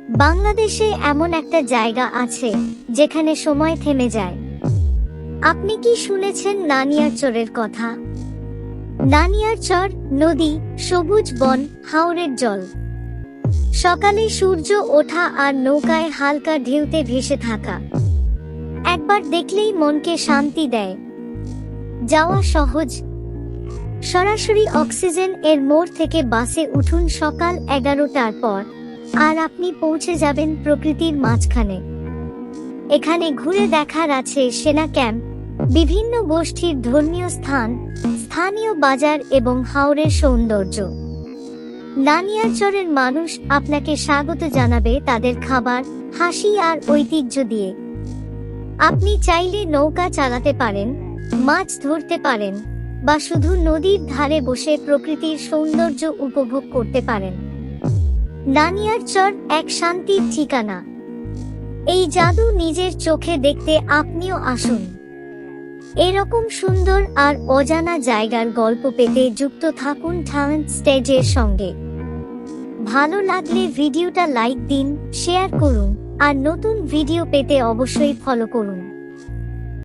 বাংলাদেশে এমন একটা জায়গা আছে যেখানে সময় থেমে যায়। আপনি কি শুনেছেন নানিয়ারচরের কথা? নানিয়ারচর নদী, সবুজ বন, হাওরের জল, সকালে সূর্য ওঠা আর নৌকায় হালকা ঢেউতে ভেসে থাকা একবার দেখলেই মনকে শান্তি দেয়। যাওয়া সহজ, সরাসরি অক্সিজেন এর মোড় থেকে বাসে উঠুন সকাল 11টার পর, আর আপনি পৌঁছে যাবেন প্রকৃতির মাঝখানে। এখানে ঘুরে দেখার আছে সেনা ক্যাম্প, বিভিন্ন গোষ্ঠীর ধর্মীয় স্থান, স্থানীয় বাজার এবং হাওরের সৌন্দর্য। নানিয়ারচরের মানুষ আপনাকে স্বাগত জানাবে তাদের খাবার, হাসি আর ঐতিহ্য দিয়ে। আপনি চাইলে নৌকা চালাতে পারেন, মাছ ধরতে পারেন, বা শুধু নদীর ধারে বসে প্রকৃতির সৌন্দর্য উপভোগ করতে পারেন। নানিয়ারচর এক শান্তির ঠিকানা। এই জাদু নিজের চোখে দেখতে আপনিও আসুন। এরকম সুন্দর আর অজানা জায়গার গল্প পেতে যুক্ত থাকুন ট্যালেন্ট স্টেজের সঙ্গে। ভালো লাগলে ভিডিওটা লাইক দিন, শেয়ার করুন, আর নতুন ভিডিও পেতে অবশ্যই ফলো করুন।